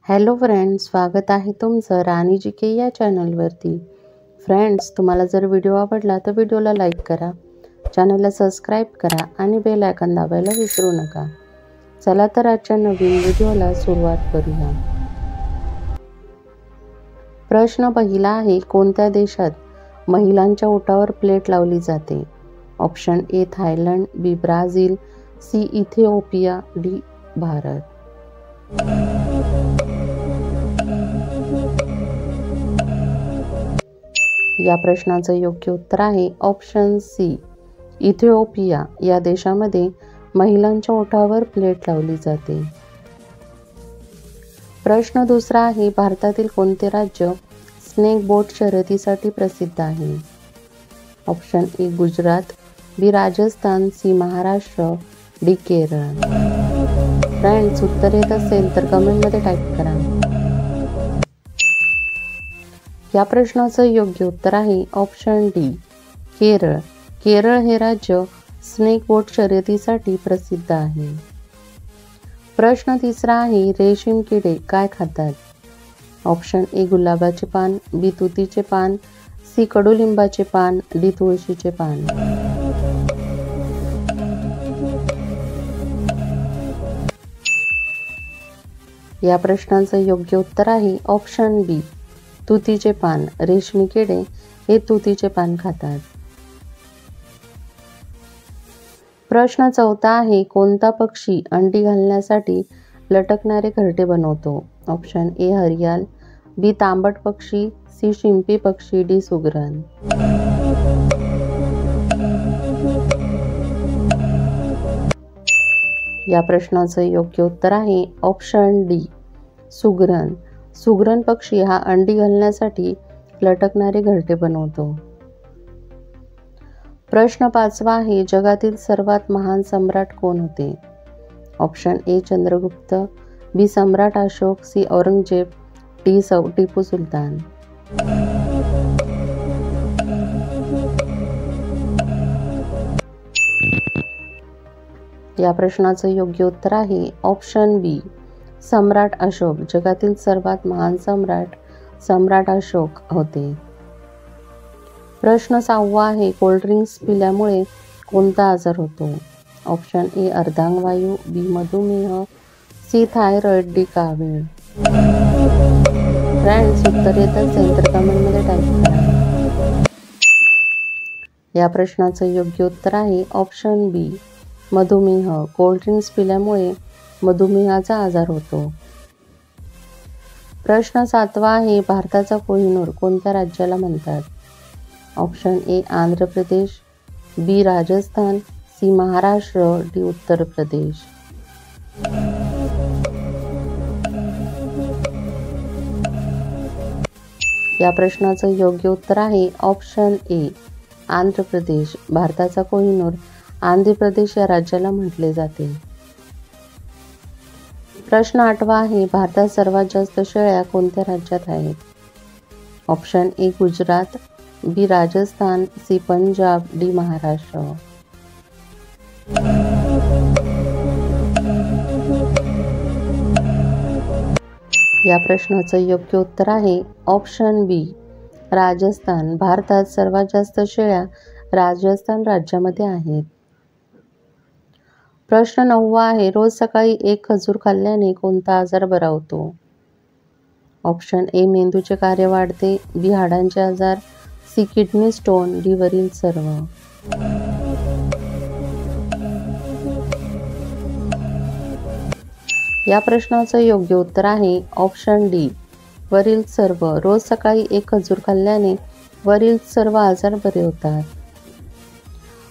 Hello friends, स्वागत आहे तुमचं राणी जी के या चॅनलवरती। फ्रेंड्स, तुम्हाला जर व्हिडिओ आवडला तर व्हिडिओला लाईक करा, चॅनलला सबस्क्राईब करा आणि बेल आयकॉन दाबायला विसरू नका। चला तर आजच्या नवीन व्हिडिओला सुरुवात करूया। प्रश्न पहिला आहे, कोणत्या देशात महिलांच्या ओठावर प्लेट लावली जाते? Option A Thailand, B Brazil, C Ethiopia, D Bharat. या प्रश्नाचं योग्य उत्तर आहे ऑप्शन सी इथिओपिया या देशामध्ये महिलांच्या ओठावर प्लेट लावली जाते। प्रश्न दुसरा आहे, भारतातील कोणते राज्य स्नेक बोट शर्यतीसाठी प्रसिद्ध आहे? Option A Gujarat, B Rajasthan, C Maharashtra, D Kerala. Friends, उत्तर येत असेल तर कमेंटमध्ये टाईप करा। या प्रश्नाचं योग्य उत्तर आहे ऑप्शन डी केरळ। केरळ हे राज्य स्नेक बोट शर्यतीसाठी प्रसिद्ध आहे। प्रश्न तिसरा आहे, रेशीम किडे काय खातात? ऑप्शन ए गुलाबाचे पान, बी तुतीचे पान, सी कडुलिंबाचे पान, डी तुळशीचे पान। या प्रश्नाचं योग्य उत्तर आहे ऑप्शन बी तुतीचे पान। रेशमी किडे हे तुतीचे पान खातात। प्रश्न चौथा आहे, कोणता पक्षी अंडी घालण्यासाठी लटकणारे घरटे बनवतो? ऑप्शन ए हरियाल, बी तांबट पक्षी, सी शिंपी पक्षी, डी सुगरण। या प्रश्नाचं योग्य उत्तर आहे ऑप्शन डी सुगरण। सुगरण पक्षी हा अंडी घालण्यासाठी लटकणारे घरटे बनवतो। प्रश्न पाचवा आहे, जगातील सर्वात महान सम्राट कोण होते? ऑप्शन ए चंद्रगुप्त, बी सम्राट अशोक, सी औरंगजेब, डी टिपू सुलतान। या प्रश्नाचं योग्य उत्तर आहे ऑप्शन बी सम्राट अशोक। जगातील सर्वात महान सम्राट अशोक होते। प्रश्न सहावा आहे, कोल्ड्रिंक्स पिल्यामुळे कोणता आजार होतो? ऑप्शन ए अर्धांगवायू, बी मधुमेह, सी थायरॉइड, डी कावीळ। फ्रेंड्स, उत्तर येत असेल तर कमेंटमध्ये टाईप करा। या प्रश्नाचं योग्य उत्तर आहे ऑप्शन बी मधुमेह। कोल्ड्रिंक्स पिल्यामुळे मधुमेहाचा आजार होतो। प्रश्न सातवा आहे, भारताचा कोहिनूर कोणत्या राज्याला म्हणतात? Option A Andhra Pradesh, B Rajasthan, C Maharashtra, D Uttar Pradesh. या प्रश्नाचं योग्य उत्तर आहे ऑप्शन ए आंध्र प्रदेश। भारताचा कोहिनूर आंध्र प्रदेश या राज्याला म्हटले जाते। प्रश्न आठवा आहे, भारतात सर्वात जास्त शेळ्या कोणत्या राज्यात आहेत? Option A Gujarat, B Rajasthan, C Punjab, D Maharashtra. या प्रश्नाचं योग्य उत्तर आहे ऑप्शन बी राजस्थान। भारतात सर्वात जास्त शेळ्या राजस्थान राज्यामध्ये आहेत। प्रश्न नववा आहे, रोज सकाळी एक खजूर खाल्ल्याने कोणता आजार बरा होतो? ऑप्शन ए मेंदूचे कार्य वाढते, बी हाडांचे आजार, सी किडनी स्टोन, डी वरील सर्व। या प्रश्नाचं योग्य उत्तर आहे ऑप्शन डी वरील सर्व। रोज सकाळी एक खजूर खाल्ल्याने वरील सर्व आजार बरे होतात।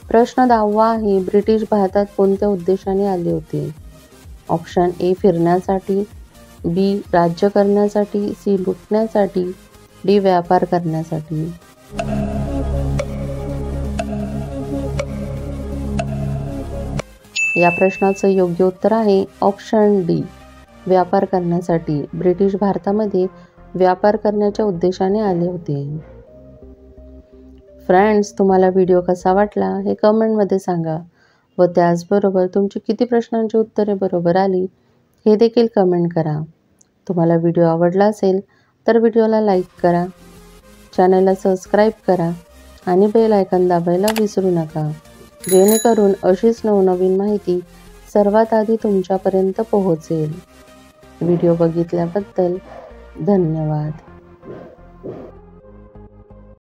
प्रश्न 10वा आहे, ब्रिटिश भारतात कोणत्या उद्देशाने आले होते? ऑप्शन ए फिरण्यासाठी, बी राज्य करण्यासाठी, सी लुटण्यासाठी, डी व्यापार करण्यासाठी। या प्रश्नाचं योग्य उत्तर आहे ऑप्शन डी व्यापार करण्यासाठी। ब्रिटिश भारतामध्ये व्यापार करण्याच्या उद्देशाने आले होते। फ्रेंड्स, तुम्हाला व्हिडिओ कसा वाटला हे कमेंटमध्ये सांगा व त्याचबरोबर तुमची किती प्रश्नांची उत्तरे बरोबर आली हे देखील कमेंट करा। तुम्हाला व्हिडिओ आवडला असेल तर व्हिडिओला लाईक करा, चॅनलला सबस्क्राईब करा आणि बेल आयकॉन दाबायला विसरू नका, जेणेकरून अशीच नवनवीन माहिती सर्वात आधी तुमच्यापर्यंत पोहोचेल. व्हिडिओ बघितल्याबद्दल धन्यवाद.